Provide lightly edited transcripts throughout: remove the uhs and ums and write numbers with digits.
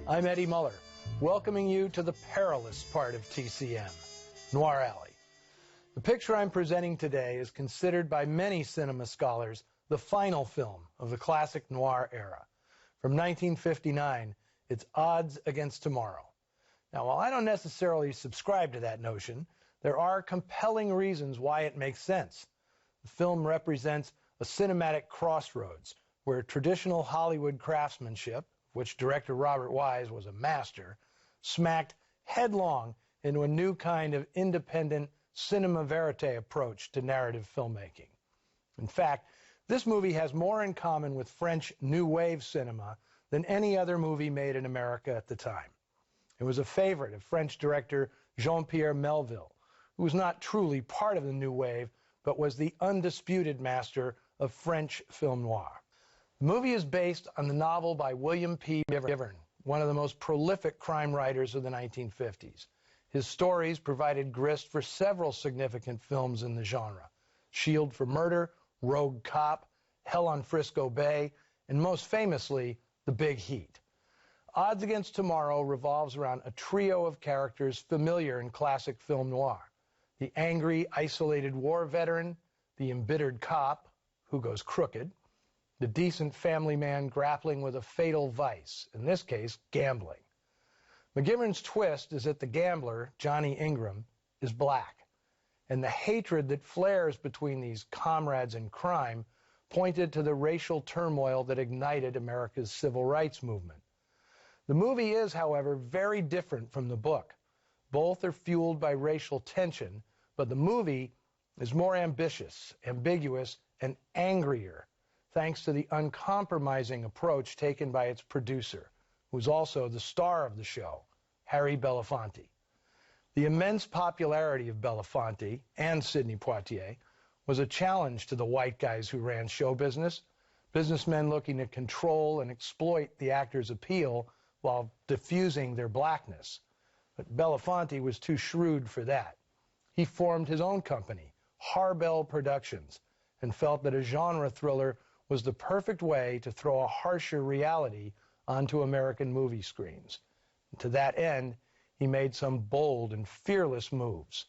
I'm Eddie Muller, welcoming you to the perilous part of TCM, Noir Alley. The picture I'm presenting today is considered by many cinema scholars the final film of the classic noir era. From 1959, it's Odds Against Tomorrow. Now, while I don't necessarily subscribe to that notion, there are compelling reasons why it makes sense. The film represents a cinematic crossroads where traditional Hollywood craftsmanship, which director Robert Wise was a master, smacked headlong into a new kind of independent cinema verite approach to narrative filmmaking. In fact, this movie has more in common with French New Wave cinema than any other movie made in America at the time. It was a favorite of French director Jean-Pierre Melville, who was not truly part of the New Wave, but was the undisputed master of French film noir. The movie is based on the novel by William P. Givern, one of the most prolific crime writers of the 1950s. His stories provided grist for several significant films in the genre: Shield for Murder, Rogue Cop, Hell on Frisco Bay, and most famously, The Big Heat. Odds Against Tomorrow revolves around a trio of characters familiar in classic film noir: the angry, isolated war veteran, the embittered cop, who goes crooked, the decent family man grappling with a fatal vice, in this case, gambling. McGivern's twist is that the gambler, Johnny Ingram, is black, and the hatred that flares between these comrades in crime pointed to the racial turmoil that ignited America's civil rights movement. The movie is, however, very different from the book. Both are fueled by racial tension, but the movie is more ambitious, ambiguous, and angrier, thanks to the uncompromising approach taken by its producer, who's also the star of the show, Harry Belafonte. The immense popularity of Belafonte and Sidney Poitier was a challenge to the white guys who ran show business, businessmen looking to control and exploit the actors' appeal while diffusing their blackness. But Belafonte was too shrewd for that. He formed his own company, Harbell Productions, and felt that a genre thriller was the perfect way to throw a harsher reality onto American movie screens. And to that end, he made some bold and fearless moves.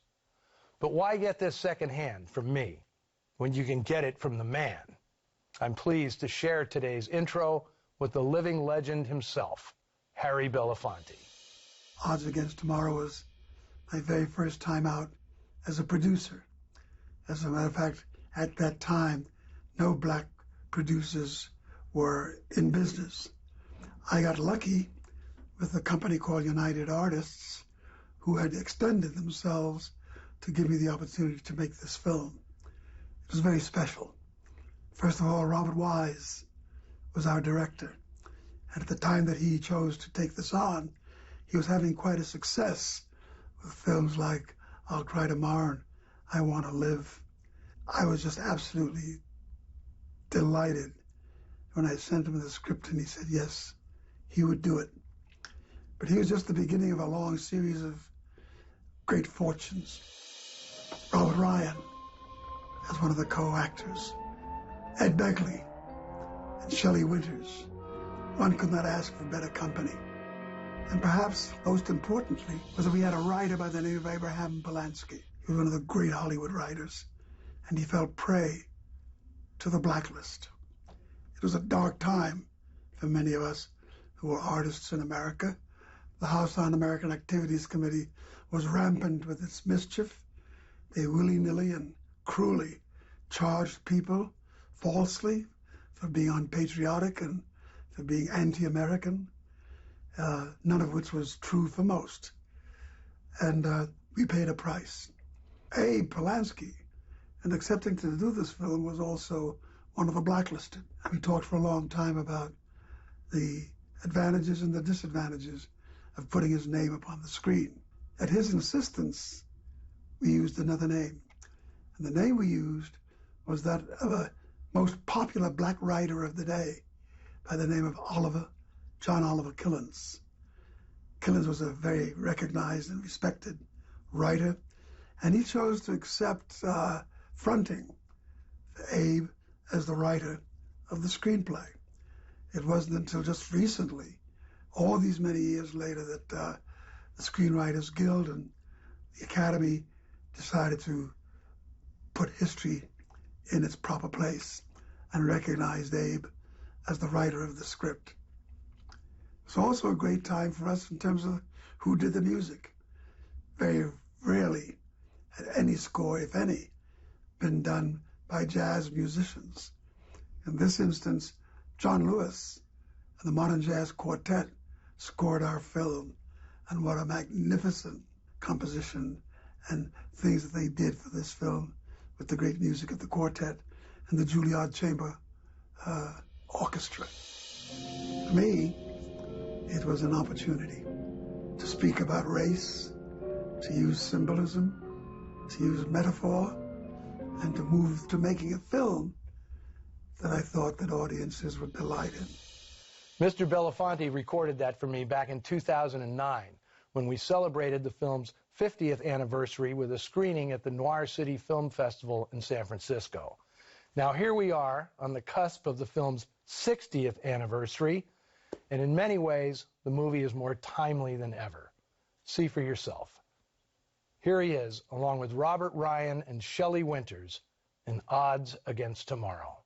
But why get this secondhand from me when you can get it from the man? I'm pleased to share today's intro with the living legend himself, Harry Belafonte. Odds Against Tomorrow was my very first time out as a producer. As a matter of fact, at that time, no black producers were in business. I got lucky with a company called United Artists, who had extended themselves to give me the opportunity to make this film. It was very special. First of all, Robert Wise was our director. And at the time that he chose to take this on, he was having quite a success with films like I'll Cry Tomorrow and I Want to Live. I was just absolutely delighted when I sent him the script and he said yes, he would do it. But he was just the beginning of a long series of great fortunes. Robert Ryan as one of the co-actors, Ed Begley and Shelley Winters. One could not ask for better company. And perhaps most importantly was that we had a writer by the name of Abraham Polanski. He was one of the great Hollywood writers, and he fell prey to the blacklist. It was a dark time for many of us who were artists in America. The House Un-American Activities Committee was rampant with its mischief. They willy-nilly and cruelly charged people falsely for being unpatriotic and for being anti-American, none of which was true for most. And we paid a price. Abe Polanski, in accepting to do this film, was also one of the blacklisted. And we talked for a long time about the advantages and the disadvantages of putting his name upon the screen. At his insistence, we used another name. And the name we used was that of a most popular black writer of the day by the name of John Oliver Killens. Killens was a very recognized and respected writer, and he chose to accept fronting Abe as the writer of the screenplay. It wasn't until just recently, all these many years later that the Screenwriters Guild and the Academy decided to put history in its proper place and recognized Abe as the writer of the script. It's also a great time for us in terms of who did the music. Very rarely had any score, if any, been done by jazz musicians. In this instance, John Lewis and the Modern Jazz Quartet scored our film, and what a magnificent composition and things that they did for this film with the great music of the quartet and the Juilliard Chamber Orchestra. For me, it was an opportunity to speak about race, to use symbolism, to use metaphor, and to move to making a film that I thought that audiences would delight in. Mr. Belafonte recorded that for me back in 2009 when we celebrated the film's 50th anniversary with a screening at the Noir City Film Festival in San Francisco. Now here we are on the cusp of the film's 60th anniversary, and in many ways the movie is more timely than ever. See for yourself. Here he is, along with Robert Ryan and Shelley Winters, in Odds Against Tomorrow.